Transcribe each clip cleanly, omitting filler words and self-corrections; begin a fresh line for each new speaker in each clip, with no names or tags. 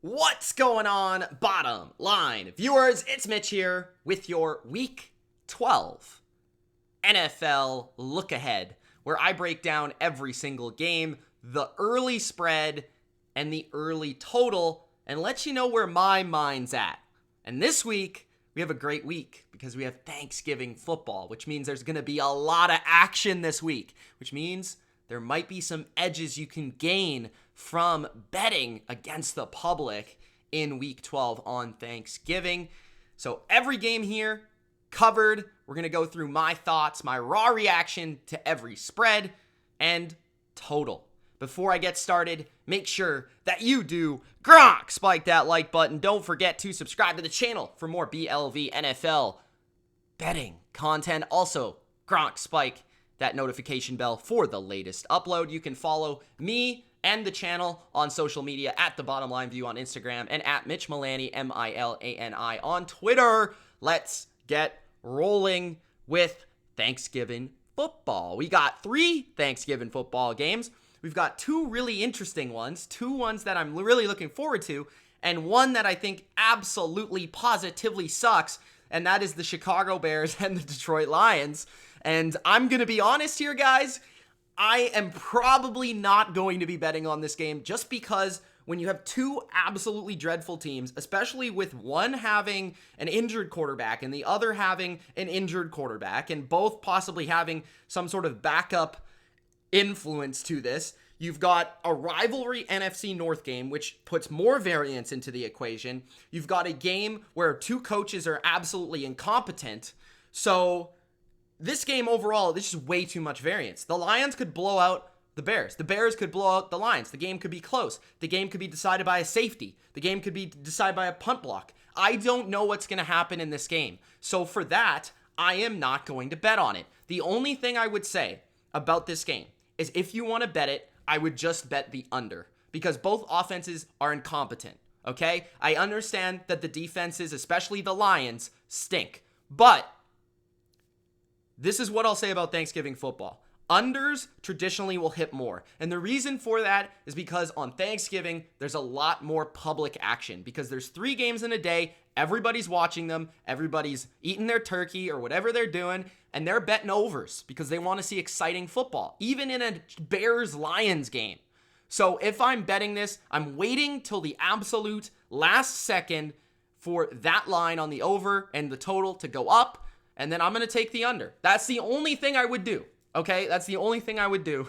What's going on, bottom line viewers? It's Mitch here with your Week 12 NFL look ahead, where I break down every single game, the early spread, and the early total, and let you know where my mind's at. And this week, we have a great week because we have Thanksgiving football, which means there's going to be a lot of action this week, which means there might be some edges you can gain from betting against the public in Week 12 on Thanksgiving. So every game here covered. We're going to go through my thoughts, my raw reaction to every spread and total. Before I get started, make sure that you do spike that like button. Don't forget to subscribe to the channel for more BLV NFL betting content. Also, spike that notification bell for the latest upload. You can follow me and the channel on social media at TheBottomLineView on Instagram and at Mitch Milani, Milani on Twitter. Let's get rolling with Thanksgiving football. We got 3 Thanksgiving football games. We've got 2 really interesting ones, 2 ones that I'm really looking forward to, and one that I think absolutely positively sucks, and that is the Chicago Bears and the Detroit Lions. And I'm going to be honest here, guys. I am probably not going to be betting on this game just because when you have 2 absolutely dreadful teams, especially with one having an injured quarterback and the other having an injured quarterback and both possibly having some sort of backup influence to this, you've got a rivalry NFC North game, which puts more variance into the equation. You've got a game where 2 coaches are absolutely incompetent. So this game overall, this is way too much variance. The Lions could blow out the Bears. The Bears could blow out the Lions. The game could be close. The game could be decided by a safety. The game could be decided by a punt block. I don't know what's going to happen in this game. So for that, I am not going to bet on it. The only thing I would say about this game is if you want to bet it, I would just bet the under because both offenses are incompetent, okay? I understand that the defenses, especially the Lions, stink. But this is what I'll say about Thanksgiving football. Unders traditionally will hit more. And the reason for that is because on Thanksgiving, there's a lot more public action because there's 3 games in a day. Everybody's watching them. Everybody's eating their turkey or whatever they're doing. And they're betting overs because they want to see exciting football, even in a Bears-Lions game. So if I'm betting this, I'm waiting till the absolute last second for that line on the over and the total to go up. And then I'm going to take the under. That's the only thing I would do, okay? That's the only thing I would do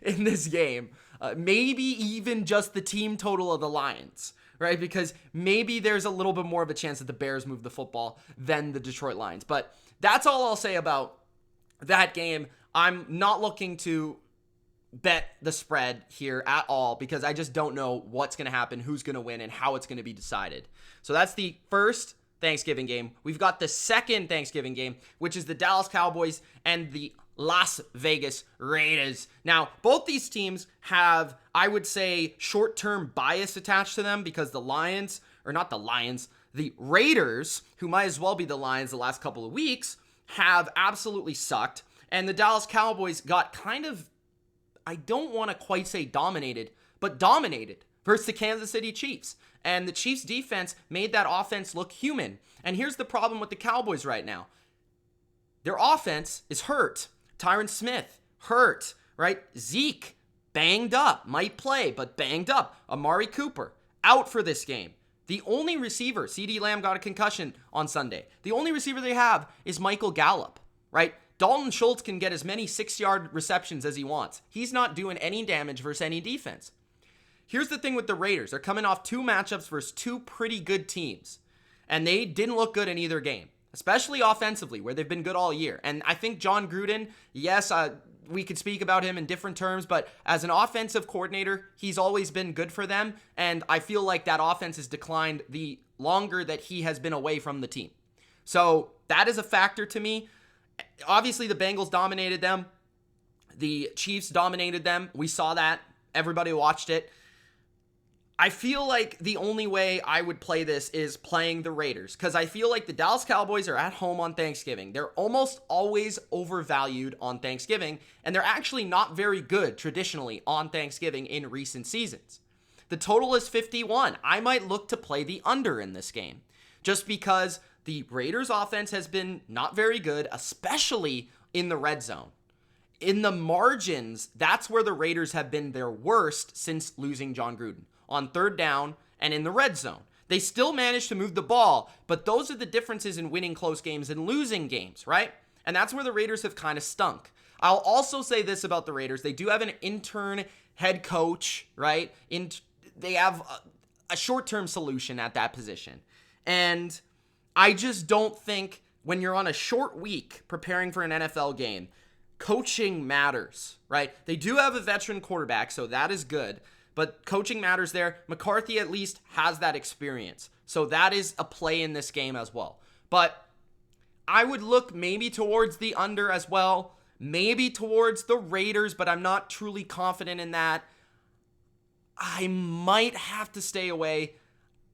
in this game. Maybe even just the team total of the Lions, right? Because maybe there's a little bit more of a chance that the Bears move the football than the Detroit Lions. But that's all I'll say about that game. I'm not looking to bet the spread here at all because I just don't know what's going to happen, who's going to win, and how it's going to be decided. So that's the first Thanksgiving game. We've got the second Thanksgiving game, which is the Dallas Cowboys and the Las Vegas Raiders. Now, both these teams have, I would say, short-term bias attached to them because the Raiders, who might as well be the Lions the last couple of weeks, have absolutely sucked. And the Dallas Cowboys got kind of, I don't want to quite say dominated, but dominated versus the Kansas City Chiefs. And the Chiefs defense made that offense look human. And here's the problem with the Cowboys right now. Their offense is hurt. Tyron Smith, hurt, right? Zeke, banged up. Might play, but banged up. Amari Cooper, out for this game. The only receiver, CeeDee Lamb got a concussion on Sunday. The only receiver they have is Michael Gallup, right? Dalton Schultz can get as many 6-yard receptions as he wants. He's not doing any damage versus any defense. Here's the thing with the Raiders. They're coming off 2 matchups versus 2 pretty good teams. And they didn't look good in either game, especially offensively, where they've been good all year. And I think John Gruden, yes, we could speak about him in different terms, but as an offensive coordinator, he's always been good for them. And I feel like that offense has declined the longer that he has been away from the team. So that is a factor to me. Obviously, the Bengals dominated them. The Chiefs dominated them. We saw that. Everybody watched it. I feel like the only way I would play this is playing the Raiders because I feel like the Dallas Cowboys are at home on Thanksgiving. They're almost always overvalued on Thanksgiving, and they're actually not very good traditionally on Thanksgiving in recent seasons. The total is 51. I might look to play the under in this game just because the Raiders offense has been not very good, especially in the red zone. In the margins, that's where the Raiders have been their worst since losing John Gruden, on third down and in the red zone. They still managed to move the ball, but those are the differences in winning close games and losing games, right? And that's where the Raiders have kind of stunk. I'll also say this about the Raiders. They do have an intern head coach, right? They have a short-term solution at that position. And I just don't think when you're on a short week preparing for an NFL game, coaching matters, right? They do have a veteran quarterback, so that is good. But coaching matters there. McCarthy at least has that experience. So that is a play in this game as well. But I would look maybe towards the under as well. Maybe towards the Raiders, but I'm not truly confident in that. I might have to stay away.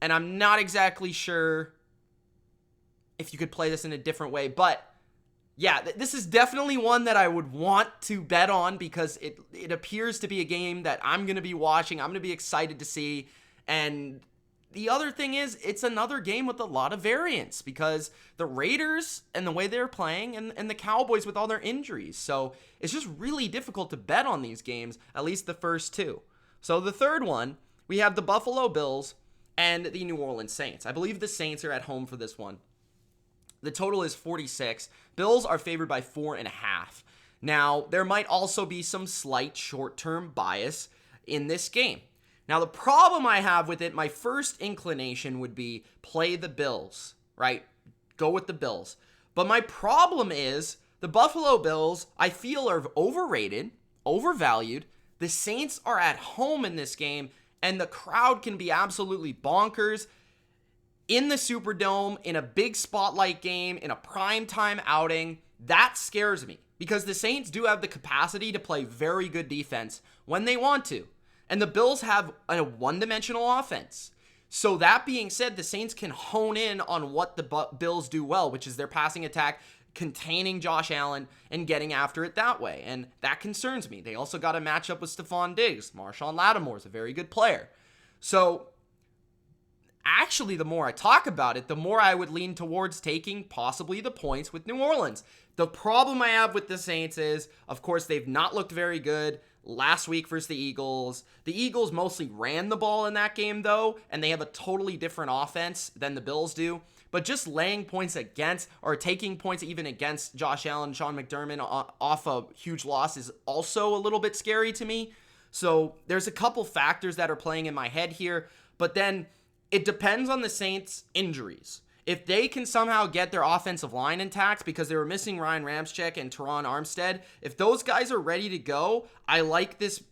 And I'm not exactly sure if you could play this in a different way. But yeah, this is definitely one that I would want to bet on because it appears to be a game that I'm going to be watching. I'm going to be excited to see. And the other thing is, it's another game with a lot of variance because the Raiders and the way they're playing and the Cowboys with all their injuries. So it's just really difficult to bet on these games, at least the first two. So the third one, we have the Buffalo Bills and the New Orleans Saints. I believe the Saints are at home for this one. The total is 46. Bills are favored by 4.5. Now, there might also be some slight short-term bias in this game. Now, the problem I have with it, my first inclination would be play the Bills, right? Go with the Bills. But my problem is the Buffalo Bills, I feel, are overrated, overvalued. The Saints are at home in this game, and the crowd can be absolutely bonkers. In the Superdome, in a big spotlight game, in a primetime outing, that scares me because the Saints do have the capacity to play very good defense when they want to. And the Bills have a one-dimensional offense. So that being said, the Saints can hone in on what the Bills do well, which is their passing attack, containing Josh Allen and getting after it that way. And that concerns me. They also got a matchup with Stephon Diggs. Marshawn Lattimore is a very good player. So actually, the more I talk about it, the more I would lean towards taking possibly the points with New Orleans. The problem I have with the Saints is, of course, they've not looked very good last week versus the Eagles. The Eagles mostly ran the ball in that game, though, and they have a totally different offense than the Bills do. But just laying points against, or taking points even against Josh Allen, Sean McDermott off a huge loss is also a little bit scary to me. So there's a couple factors that are playing in my head here, but then it depends on the Saints' injuries. If they can somehow get their offensive line intact because they were missing Ryan Ramczyk and Teron Armstead, if those guys are ready to go, I like this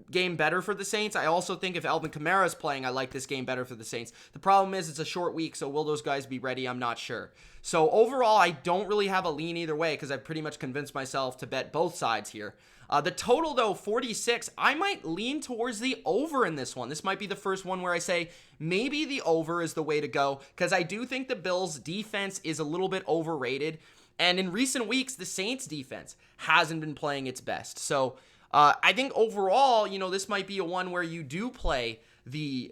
game better for the Saints. I also think if Alvin Kamara is playing, I like this game better for the Saints. The problem is it's a short week, so will those guys be ready? I'm not sure. So overall, I don't really have a lean either way because I've pretty much convinced myself to bet both sides here. The total, though, 46, I might lean towards the over in this one. This might be the first one where I say maybe the over is the way to go because I do think the Bills' defense is a little bit overrated. And in recent weeks, the Saints' defense hasn't been playing its best. So I think overall, this might be a one where you do play the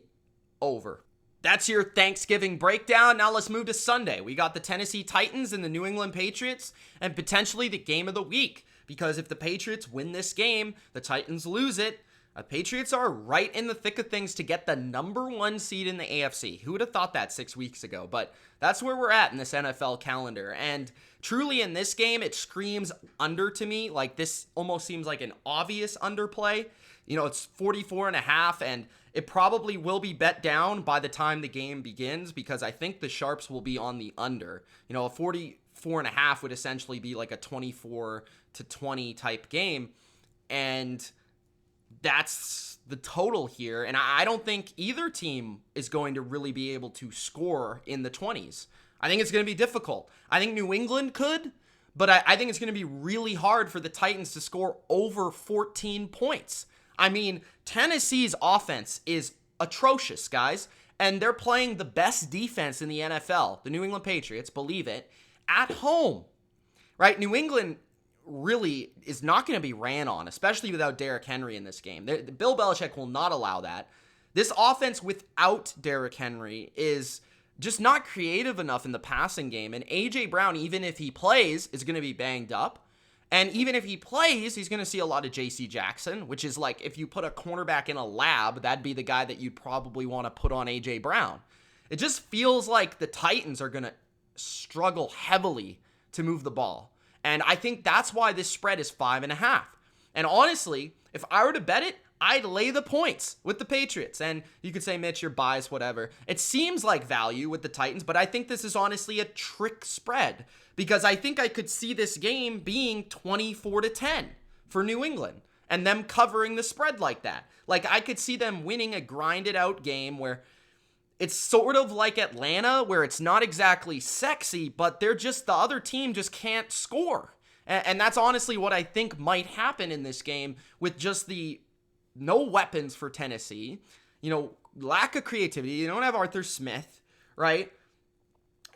over. That's your Thanksgiving breakdown. Now let's move to Sunday. We got the Tennessee Titans and the New England Patriots and potentially the game of the week. Because if the Patriots win this game, the Titans lose it. The Patriots are right in the thick of things to get the number one seed in the AFC. Who would have thought that 6 weeks ago? But that's where we're at in this NFL calendar. And truly in this game, it screams under to me. Like this almost seems like an obvious underplay. It's 44.5 and it probably will be bet down by the time the game begins because I think the sharps will be on the under. A 44.5 would essentially be like a 24-20 type game. And that's the total here. And I don't think either team is going to really be able to score in the 20s. I think it's going to be difficult. I think New England could, but I think it's going to be really hard for the Titans to score over 14 points. I mean, Tennessee's offense is atrocious, guys. And they're playing the best defense in the NFL, the New England Patriots, believe it, at home. Right? New England really is not going to be ran on, especially without Derrick Henry in this game. Bill Belichick will not allow that. This offense without Derrick Henry is just not creative enough in the passing game. And A.J. Brown, even if he plays, is going to be banged up. And even if he plays, he's going to see a lot of J.C. Jackson, which is like if you put a cornerback in a lab, that'd be the guy that you'd probably want to put on A.J. Brown. It just feels like the Titans are going to struggle heavily to move the ball. And I think that's why this spread is 5.5. And honestly, if I were to bet it, I'd lay the points with the Patriots. And you could say, Mitch, you're biased, whatever. It seems like value with the Titans, but I think this is honestly a trick spread because I think I could see this game being 24-10 for New England and them covering the spread like that. Like I could see them winning a grinded out game where it's sort of like Atlanta, where it's not exactly sexy, but they're just, the other team just can't score. And that's honestly what I think might happen in this game with just the no weapons for Tennessee, lack of creativity. You don't have Arthur Smith, right?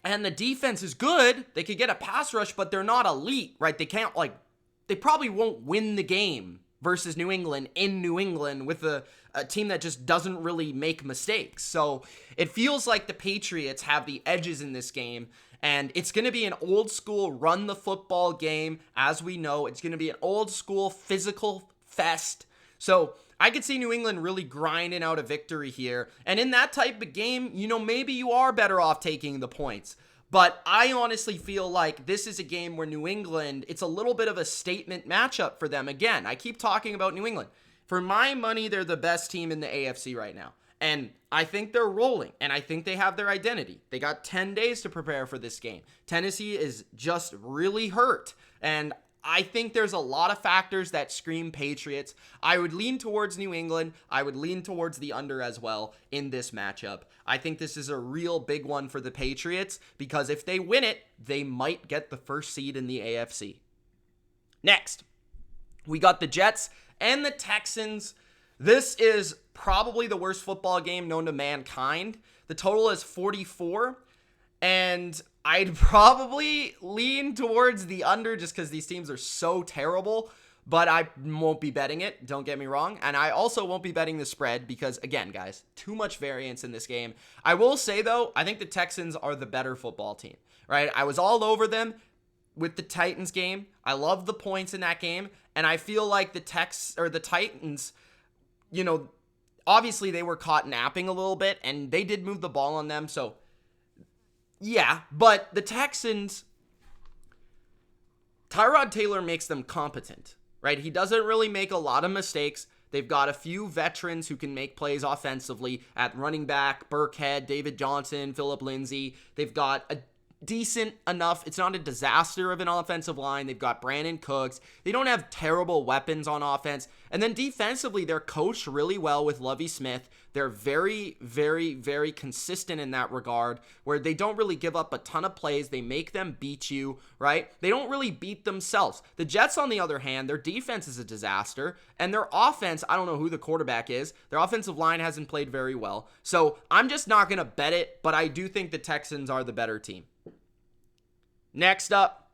And the defense is good. They could get a pass rush, but they're not elite, right? They probably won't win the game versus New England in New England with a team that just doesn't really make mistakes. So it feels like the Patriots have the edges in this game. And it's going to be an old school run the football game. As we know, it's going to be an old school physical fest. So I could see New England really grinding out a victory here. And in that type of game, maybe you are better off taking the points. But I honestly feel like this is a game where New England, it's a little bit of a statement matchup for them. Again, I keep talking about New England. For my money, they're the best team in the AFC right now. And I think they're rolling, and I think they have their identity. They got 10 days to prepare for this game. Tennessee is just really hurt, and I think there's a lot of factors that scream Patriots. I would lean towards New England. I would lean towards the under as well in this matchup. I think this is a real big one for the Patriots because if they win it, they might get the first seed in the AFC. Next, we got the Jets and the Texans. This is probably the worst football game known to mankind. The total is 44, and I'd probably lean towards the under just because these teams are so terrible, but I won't be betting it, don't get me wrong, and I also won't be betting the spread because, again, guys, too much variance in this game. I will say, though, I think the Texans are the better football team, right? I was all over them with the Titans game. I love the points in that game, and I feel like the Titans, obviously they were caught napping a little bit, and they did move the ball on them, so yeah, but the Texans, Tyrod Taylor makes them competent, right? He doesn't really make a lot of mistakes. They've got a few veterans who can make plays offensively at running back, Burkhead, David Johnson, Phillip Lindsay. They've got a decent enough, it's not a disaster of an offensive line. They've got Brandon Cooks. They don't have terrible weapons on offense. And then defensively, they're coached really well with Lovie Smith. They're very, very, very consistent in that regard, where they don't really give up a ton of plays. They make them beat you, right? They don't really beat themselves. The Jets, on the other hand, their defense is a disaster, and their offense, I don't know who the quarterback is. Their offensive line hasn't played very well. So I'm just not going to bet it, but I do think the Texans are the better team. Next up,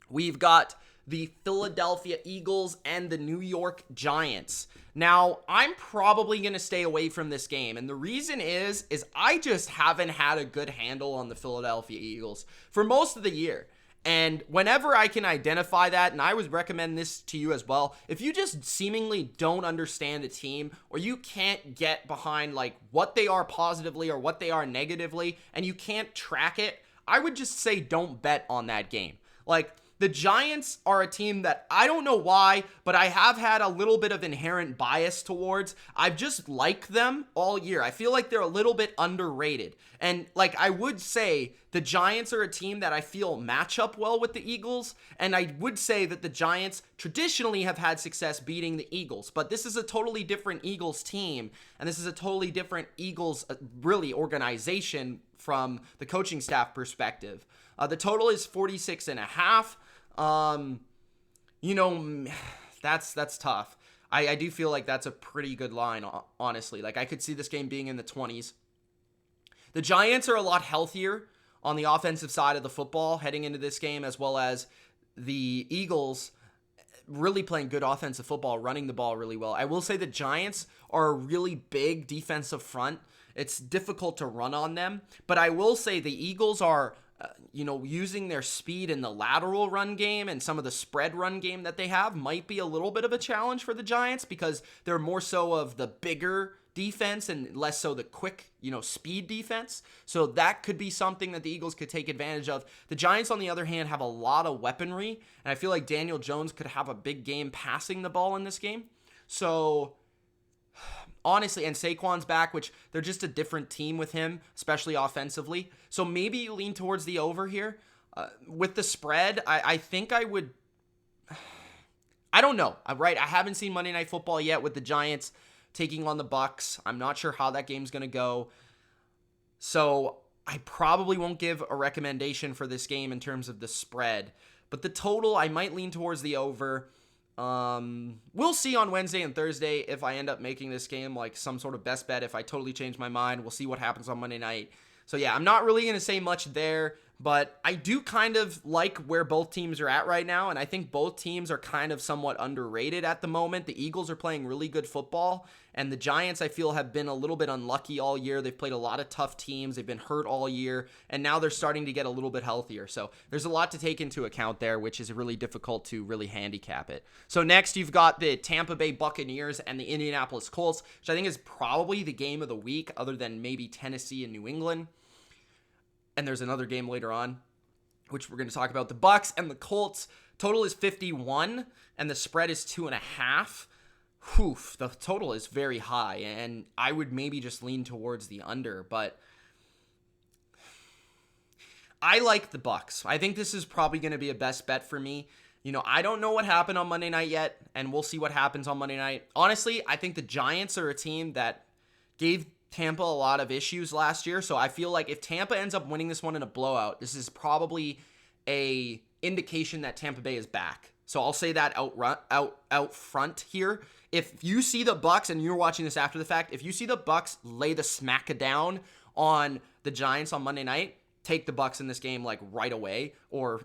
we've got the Philadelphia Eagles and the New York Giants. Now, I'm probably going to stay away from this game, and the reason is I just haven't had a good handle on the Philadelphia Eagles for most of the year. And whenever I can identify that, and I would recommend this to you as well, if you just seemingly don't understand a team or you can't get behind like what they are positively or what they are negatively, and you can't track it, I would just say don't bet on that game. Like, the Giants are a team that I don't know why, but I have had a little bit of inherent bias towards. I've just liked them all year. I feel like they're a little bit underrated. And like I would say, the Giants are a team that I feel match up well with the Eagles. And I would say that the Giants traditionally have had success beating the Eagles. But this is a totally different Eagles team. And this is a totally different Eagles, really, organization from the coaching staff perspective. The total is 46.5. That's tough. I do feel like that's a pretty good line, honestly. Like, I could see this game being in the 20s. The Giants are a lot healthier on the offensive side of the football heading into this game, as well as the Eagles. really playing good offensive football, running the ball really well. I will say the Giants are a really big defensive front. It's difficult to run on them, but I will say the Eagles are, using their speed in the lateral run game and some of the spread run game that they have might be a little bit of a challenge for the Giants because they're more so of the bigger defense and less so the quick, speed defense. So that could be something that the Eagles could take advantage of. The Giants, on the other hand, have a lot of weaponry, and I feel like Daniel Jones could have a big game passing the ball in this game. So honestly, and Saquon's back, which they're just a different team with him, especially offensively. So maybe you lean towards the over here. With the spread, I think I would... I don't know, right? I haven't seen Monday Night Football yet with the Giants taking on the Bucs. I'm not sure how that game's going to go. So I probably won't give a recommendation for this game in terms of the spread. But the total, I might lean towards the over. We'll see on Wednesday and Thursday if I end up making this game like some sort of best bet. If I totally change my mind, we'll see what happens on Monday night. So yeah, I'm not really going to say much there, but I do kind of like where both teams are at right now, and I think both teams are kind of somewhat underrated at the moment. The Eagles are playing really good football, and the Giants, I feel, have been a little bit unlucky all year. They've played a lot of tough teams. They've been hurt all year, and now they're starting to get a little bit healthier. So there's a lot to take into account there, which is really difficult to really handicap it. So next, you've got the Tampa Bay Buccaneers and the Indianapolis Colts, which I think is probably the game of the week, other than maybe Tennessee and New England. And there's another game later on, which we're going to talk about. The Bucs and the Colts, total is 51, and the spread is 2.5. Oof, the total is very high, and I would maybe just lean towards the under, but I like the Bucs. I think this is probably going to be a best bet for me. I don't know what happened on Monday night yet, and we'll see what happens on Monday night. Honestly, I think the Giants are a team that gave Tampa a lot of issues last year, so I feel like if Tampa ends up winning this one in a blowout, this is probably a indication that Tampa Bay is back. So I'll say that out front here. If you see the Bucs, and you're watching this after the fact, if you see the Bucs lay the smack down on the Giants on Monday night, take the Bucs in this game like right away, or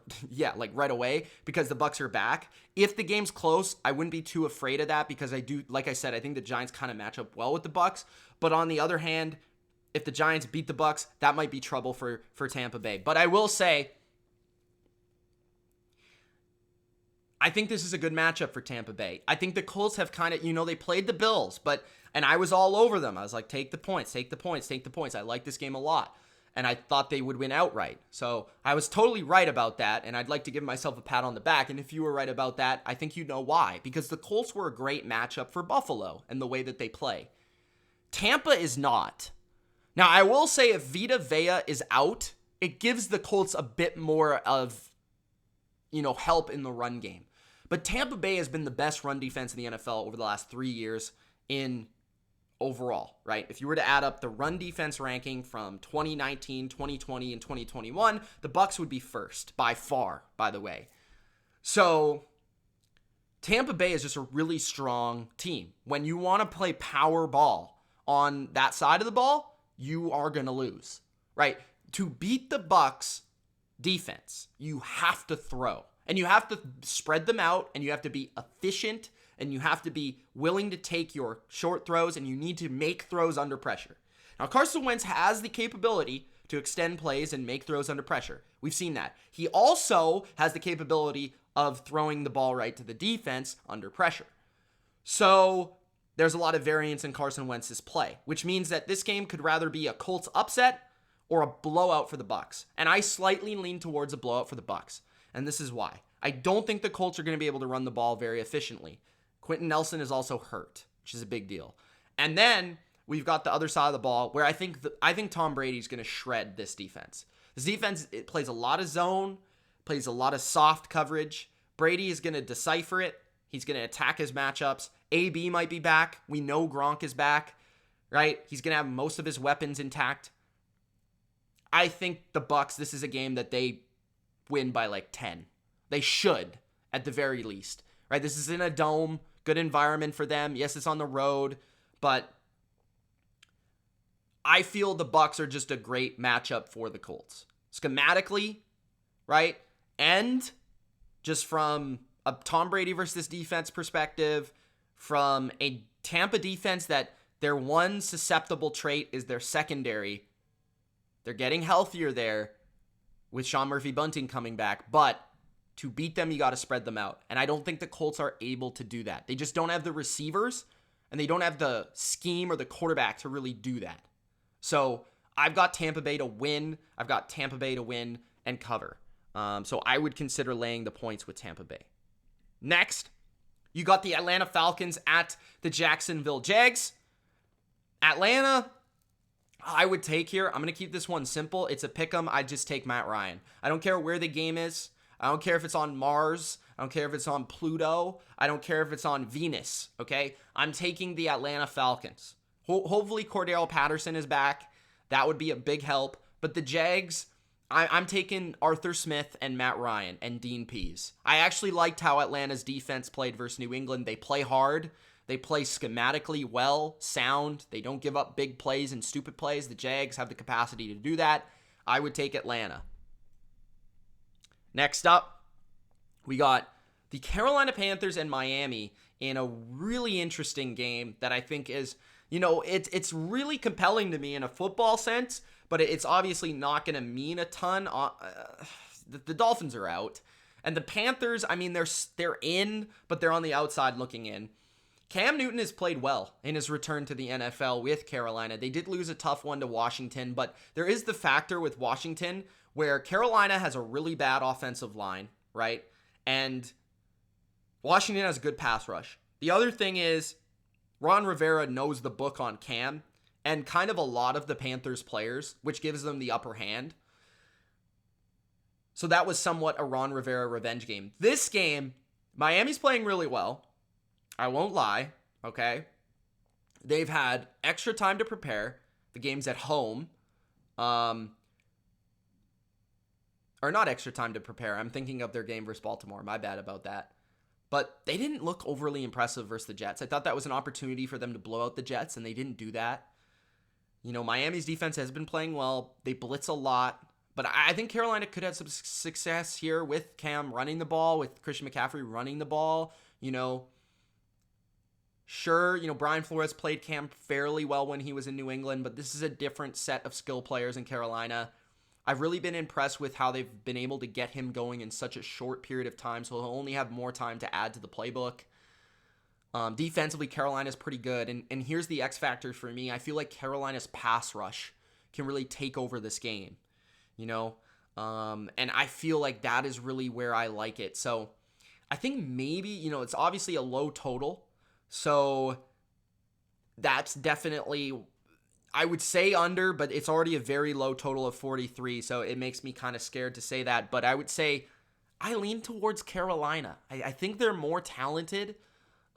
like right away, because the Bucs are back. If the game's close, I wouldn't be too afraid of that because I do, like I said, I think the Giants kind of match up well with the Bucs. But on the other hand, if the Giants beat the Bucs, that might be trouble for Tampa Bay. But I will say, I think this is a good matchup for Tampa Bay. I think the Colts have kind of, they played the Bills, and I was all over them. I was like, take the points, take the points, take the points. I like this game a lot. And I thought they would win outright. So I was totally right about that, and I'd like to give myself a pat on the back. And if you were right about that, I think you know why. Because the Colts were a great matchup for Buffalo and the way that they play. Tampa is not. Now, I will say if Vita Vea is out, it gives the Colts a bit more of, help in the run game. But Tampa Bay has been the best run defense in the NFL over the last 3 years in overall, right? If you were to add up the run defense ranking from 2019, 2020, and 2021, the Bucs would be first by far, by the way. So Tampa Bay is just a really strong team. When you want to play power ball on that side of the ball, you are going to lose, right? To beat the Bucs defense, you have to throw, and you have to spread them out, and you have to be efficient, and you have to be willing to take your short throws, and you need to make throws under pressure. Now, Carson Wentz has the capability to extend plays and make throws under pressure. We've seen that. He also has the capability of throwing the ball right to the defense under pressure. So there's a lot of variance in Carson Wentz's play, which means that this game could rather be a Colts upset or a blowout for the Bucs. And I slightly lean towards a blowout for the Bucs. And this is why. I don't think the Colts are going to be able to run the ball very efficiently. Quentin Nelson is also hurt, which is a big deal. And then we've got the other side of the ball where I think Tom Brady's going to shred this defense. This defense, it plays a lot of zone, plays a lot of soft coverage. Brady is going to decipher it. He's going to attack his matchups. AB might be back. We know Gronk is back, right? He's going to have most of his weapons intact. I think the Bucs, this is a game that they win by like 10. They should, at the very least, right? This is in a dome, good environment for them. Yes, it's on the road, but I feel the Bucs are just a great matchup for the Colts. Schematically, right? And just from a Tom Brady versus defense perspective, from a Tampa defense that their one susceptible trait is their secondary. They're getting healthier there with Sean Murphy-Bunting coming back, but to beat them, you got to spread them out. And I don't think the Colts are able to do that. They just don't have the receivers, and they don't have the scheme or the quarterback to really do that. So I've got Tampa Bay to win. I've got Tampa Bay to win and cover. So I would consider laying the points with Tampa Bay. Next, you got the Atlanta Falcons at the Jacksonville Jags. Atlanta, I would take here. I'm going to keep this one simple. It's a pick'em. I just take Matt Ryan. I don't care where the game is. I don't care if it's on Mars. I don't care if it's on Pluto. I don't care if it's on Venus, okay? I'm taking the Atlanta Falcons. Hopefully Cordell Patterson is back. That would be a big help. But the Jags, I'm taking Arthur Smith and Matt Ryan and Dean Pease. I actually liked how Atlanta's defense played versus New England. They play hard. They play schematically well, sound. They don't give up big plays and stupid plays. The Jags have the capacity to do that. I would take Atlanta. Next up, we got the Carolina Panthers and Miami in a really interesting game that I think is, it's really compelling to me in a football sense, but it's obviously not going to mean a ton. The Dolphins are out, and the Panthers, they're in, but they're on the outside looking in. Cam Newton has played well in his return to the NFL with Carolina. They did lose a tough one to Washington, but there is the factor with Washington where Carolina has a really bad offensive line, right? And Washington has a good pass rush. The other thing is Ron Rivera knows the book on Cam and kind of a lot of the Panthers players, which gives them the upper hand. So that was somewhat a Ron Rivera revenge game. This game, Miami's playing really well. I won't lie, okay? They've had extra time to prepare. The game's at home. Or not extra time to prepare. I'm thinking of their game versus Baltimore. My bad about that. But they didn't look overly impressive versus the Jets. I thought that was an opportunity for them to blow out the Jets, and they didn't do that. Miami's defense has been playing well. They blitz a lot. But I think Carolina could have some success here with Cam running the ball, with Christian McCaffrey running the ball. Sure, Brian Flores played Cam fairly well when he was in New England, but this is a different set of skill players in Carolina. I've really been impressed with how they've been able to get him going in such a short period of time, so he'll only have more time to add to the playbook. Defensively, Carolina's pretty good, and here's the X factor for me. I feel like Carolina's pass rush can really take over this game, and I feel like that is really where I like it. So I think maybe, it's obviously a low total, so that's definitely, I would say under, but it's already a very low total of 43, so it makes me kind of scared to say that. But I would say I lean towards Carolina. I think they're more talented,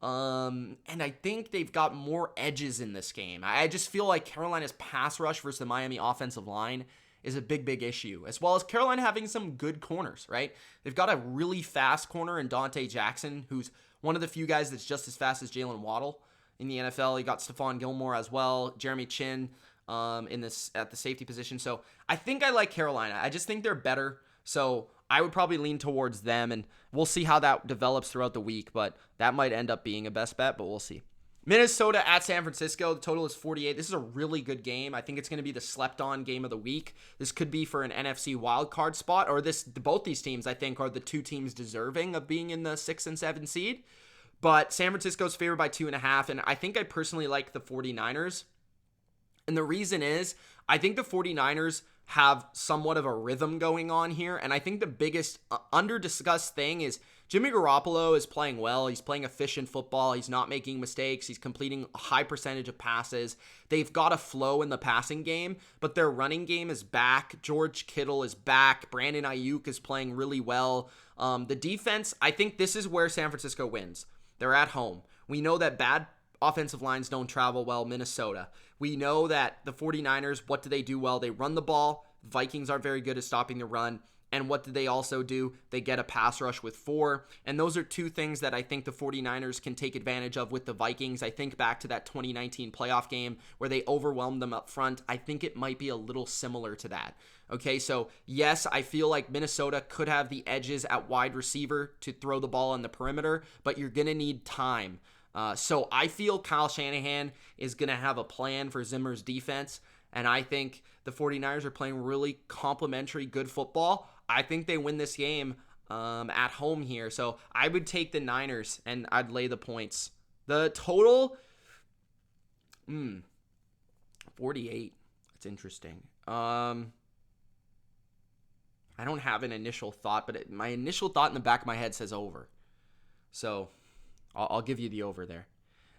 and I think they've got more edges in this game. I just feel like Carolina's pass rush versus the Miami offensive line is a big, big issue, as well as Carolina having some good corners, right? They've got a really fast corner in Dante Jackson, who's one of the few guys that's just as fast as Jalen Waddle in the NFL. You got Stephon Gilmore as well, Jeremy Chin at the safety position. So I think I like Carolina. I just think they're better. So I would probably lean towards them, and we'll see how that develops throughout the week, but that might end up being a best bet, but we'll see. Minnesota at San Francisco. The total is 48. This is a really good game. I think it's going to be the slept-on game of the week. This could be for an NFC wildcard spot, or both these teams, I think, are the two teams deserving of being in the 6 and 7 seed. But San Francisco's favored by 2.5, and I think I personally like the 49ers. And the reason is, I think the 49ers have somewhat of a rhythm going on here, and I think the biggest under-discussed thing is Jimmy Garoppolo is playing well. He's playing efficient football. He's not making mistakes. He's completing a high percentage of passes. They've got a flow in the passing game, but their running game is back. George Kittle is back. Brandon Ayuk is playing really well. The defense, I think this is where San Francisco wins. They're at home. We know that bad offensive lines don't travel well. Minnesota. We know that the 49ers, what do they do well? They run the ball. Vikings aren't very good at stopping the run. And what did they also do? They get a pass rush with 4. And those are two things that I think the 49ers can take advantage of with the Vikings. I think back to that 2019 playoff game where they overwhelmed them up front. I think it might be a little similar to that. Okay, so yes, I feel like Minnesota could have the edges at wide receiver to throw the ball on the perimeter, but you're going to need time. So I feel Kyle Shanahan is going to have a plan for Zimmer's defense, and I think the 49ers are playing really complimentary, good football. I think they win this game at home here. So I would take the Niners, and I'd lay the points. The total, 48. That's interesting. I don't have an initial thought, but my initial thought in the back of my head says over. So I'll give you the over there.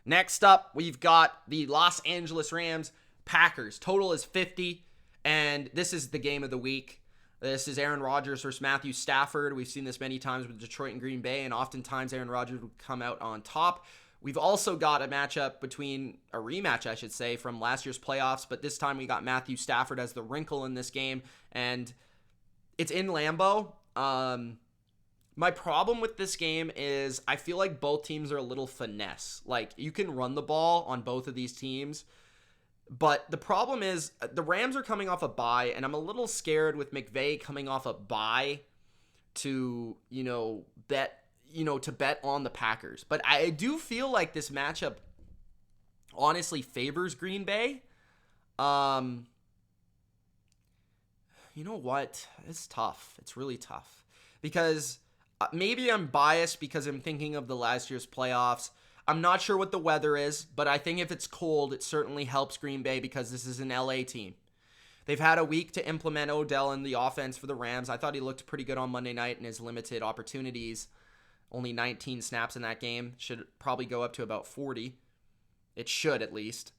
Next up, we've got the Los Angeles Rams Packers. Total is 50, and this is the game of the week. This is Aaron Rodgers versus Matthew Stafford. We've seen this many times with Detroit and Green Bay, and oftentimes Aaron Rodgers would come out on top. We've also got a rematch, I should say, from last year's playoffs, but this time we got Matthew Stafford as the wrinkle in this game, and it's in Lambeau. My problem with this game is I feel like both teams are a little finesse. Like, you can run the ball on both of these teams, but the problem is the Rams are coming off a bye, and I'm a little scared with McVay coming off a bye to, bet on the Packers. But I do feel like this matchup honestly favors Green Bay. You know what? It's tough. It's really tough. Because maybe I'm biased because I'm thinking of the last year's playoffs. I'm not sure what the weather is, but I think if it's cold, it certainly helps Green Bay because this is an LA team. They've had a week to implement Odell in the offense for the Rams. I thought he looked pretty good on Monday night in his limited opportunities. Only 19 snaps in that game. Should probably go up to about 40. It should, at least.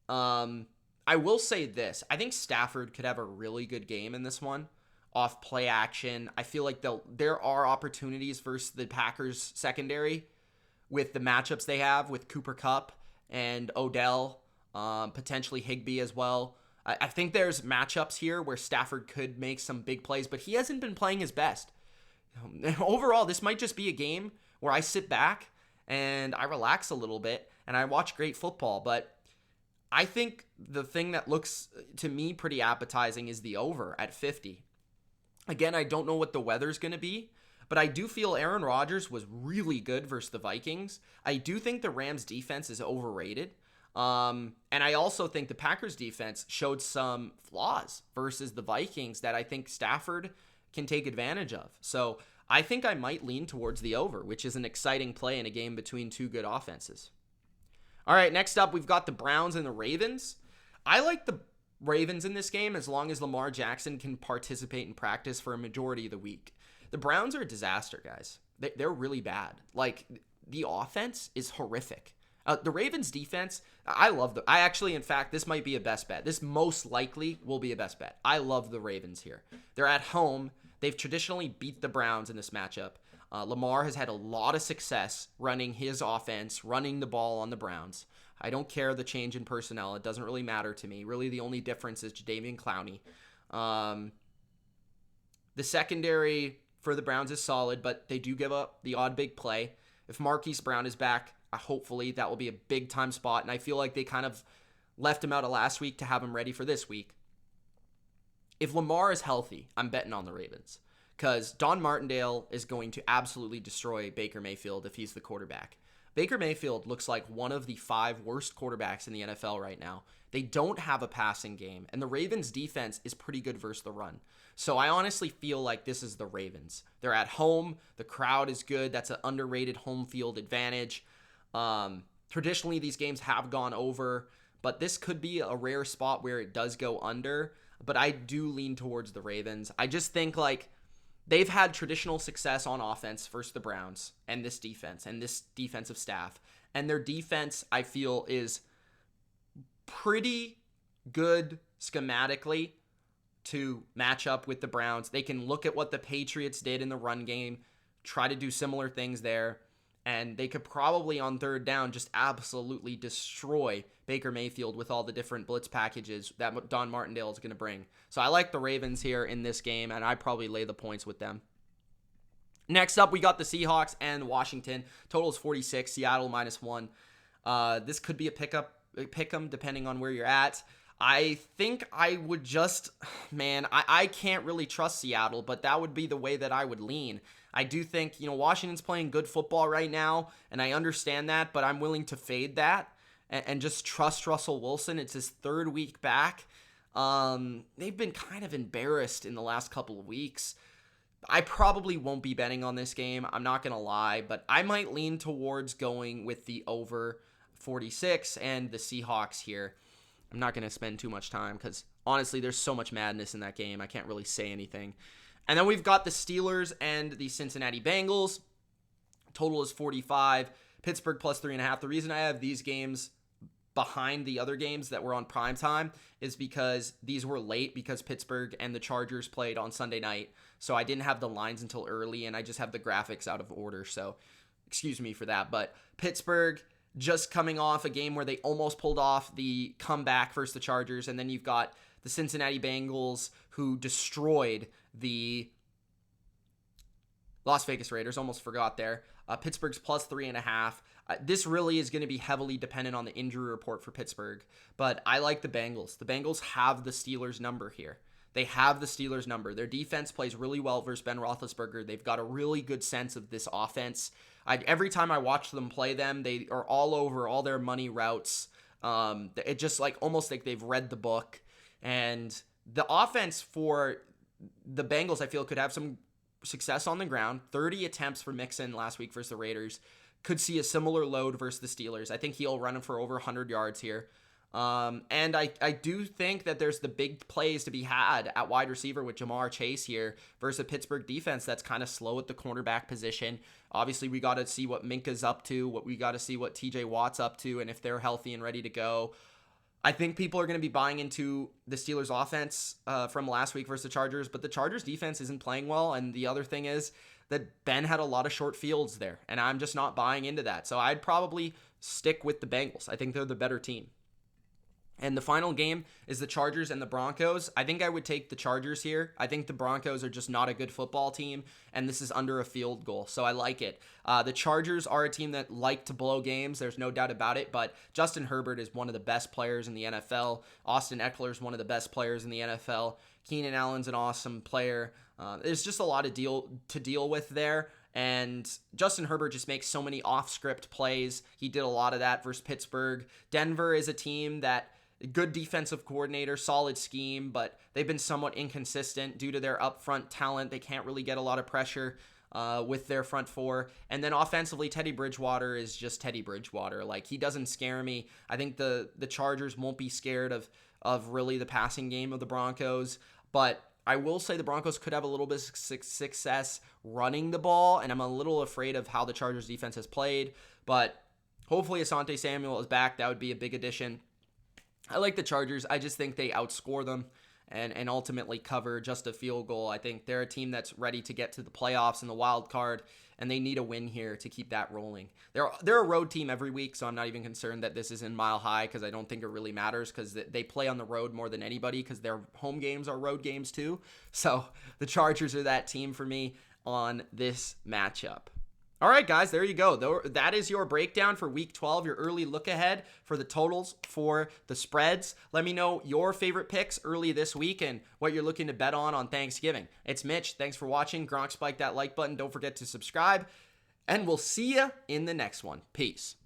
I will say this. I think Stafford could have a really good game in this one. Off play action. I feel like there are opportunities versus the Packers secondary with the matchups they have with Cooper Kupp and Odell, potentially Higbee as well. I think there's matchups here where Stafford could make some big plays, but he hasn't been playing his best. Overall, this might just be a game where I sit back and I relax a little bit and I watch great football, but I think the thing that looks to me pretty appetizing is the over at 50. Again, I don't know what the weather's going to be, but I do feel Aaron Rodgers was really good versus the Vikings. I do think the Rams defense is overrated. And I also think the Packers defense showed some flaws versus the Vikings that I think Stafford can take advantage of. So I think I might lean towards the over, which is an exciting play in a game between two good offenses. All right, next up, we've got the Browns and the Ravens. I like the Ravens in this game as long as Lamar Jackson can participate in practice for a majority of the week. The Browns are a disaster, guys. They're really bad. Like, the offense is horrific. The Ravens defense, I love in fact, this might be a best bet. This most likely will be a best bet. I love the Ravens here. They're at home. They've traditionally beat the Browns in this matchup. Lamar has had a lot of success running his offense, running the ball on the Browns. I don't care the change in personnel. It doesn't really matter to me. Really, the only difference is Jadeveon Clowney. The secondary for the Browns is solid, but they do give up the odd big play. If Marquise Brown is back, hopefully that will be a big-time spot, and I feel like they kind of left him out of last week to have him ready for this week. If Lamar is healthy, I'm betting on the Ravens. Because Don Martindale is going to absolutely destroy Baker Mayfield if he's the quarterback. Baker Mayfield looks like one of the 5 worst quarterbacks in the NFL right now. They don't have a passing game, and the Ravens' defense is pretty good versus the run. So I honestly feel like this is the Ravens. They're at home. The crowd is good. That's an underrated home field advantage. Traditionally, these games have gone over, but this could be a rare spot where it does go under. But I do lean towards the Ravens. I just think, like, they've had traditional success on offense versus the Browns and this defense and this defensive staff. And their defense, I feel, is pretty good schematically to match up with the Browns. They can look at what the Patriots did in the run game, try to do similar things there, and they could probably on third down just absolutely destroy Baker Mayfield with all the different blitz packages that Don Martindale is going to bring. So I like the Ravens here in this game, and I probably lay the points with them. Next up, we got the Seahawks and Washington. Total is 46, Seattle -1. This could be a pick 'em depending on where you're at. I think I would just, man, I can't really trust Seattle, but that would be the way that I would lean. I do think, Washington's playing good football right now, and I understand that, but I'm willing to fade that and just trust Russell Wilson. It's his third week back. They've been kind of embarrassed in the last couple of weeks. I probably won't be betting on this game. I'm not going to lie, but I might lean towards going with the over 46 and the Seahawks here. I'm not going to spend too much time because, honestly, there's so much madness in that game. I can't really say anything. And then we've got the Steelers and the Cincinnati Bengals. Total is 45. Pittsburgh +3.5. The reason I have these games behind the other games that were on primetime is because these were late because Pittsburgh and the Chargers played on Sunday night. So I didn't have the lines until early, and I just have the graphics out of order. So excuse me for that. But Pittsburgh just coming off a game where they almost pulled off the comeback versus the Chargers. And then you've got the Cincinnati Bengals who destroyed the Las Vegas Raiders. Almost forgot there. Pittsburgh's +3.5. This really is going to be heavily dependent on the injury report for Pittsburgh. But I like the Bengals. The Bengals have the Steelers' number here. They have the Steelers' number. Their defense plays really well versus Ben Roethlisberger. They've got a really good sense of this offense. Every time I watch them play them, they are all over all their money routes. It just almost like they've read the book. And the offense for the Bengals, I feel, could have some success on the ground. 30 attempts for Mixon last week versus the Raiders. Could see a similar load versus the Steelers. I think he'll run for over 100 yards here. And I do think that there's the big plays to be had at wide receiver with Jamar Chase here versus a Pittsburgh defense that's kind of slow at the cornerback position. Obviously, we got to see what Minka's up to, we got to see what TJ Watt's up to, and if they're healthy and ready to go. I think people are going to be buying into the Steelers offense from last week versus the Chargers, but the Chargers defense isn't playing well. And the other thing is that Ben had a lot of short fields there, and I'm just not buying into that. So I'd probably stick with the Bengals. I think they're the better team. And the final game is the Chargers and the Broncos. I think I would take the Chargers here. I think the Broncos are just not a good football team, and this is under a field goal, so I like it. The Chargers are a team that like to blow games. There's no doubt about it, but Justin Herbert is one of the best players in the NFL. Austin Eckler is one of the best players in the NFL. Keenan Allen's an awesome player. There's just a lot to deal with there. And Justin Herbert just makes so many off-script plays. He did a lot of that versus Pittsburgh. Denver is a team that good defensive coordinator, solid scheme, but they've been somewhat inconsistent due to their upfront talent. They can't really get a lot of pressure with their front four. And then offensively, Teddy Bridgewater is just Teddy Bridgewater. He doesn't scare me. I think the Chargers won't be scared of really the passing game of the Broncos, but I will say the Broncos could have a little bit of success running the ball, and I'm a little afraid of how the Chargers defense has played, but hopefully Asante Samuel is back. That would be a big addition. I like the Chargers. I just think they outscore them and ultimately cover just a field goal. I think they're a team that's ready to get to the playoffs and the wild card, and they need a win here to keep that rolling. They're a road team every week, so I'm not even concerned that this is in Mile High because I don't think it really matters because they play on the road more than anybody because their home games are road games too. So the Chargers are that team for me on this matchup. All right, guys, there you go. That is your breakdown for Week 12, your early look ahead for the totals for the spreads. Let me know your favorite picks early this week and what you're looking to bet on Thanksgiving. It's Mitch. Thanks for watching. Gronk, spike that like button. Don't forget to subscribe, and we'll see you in the next one. Peace.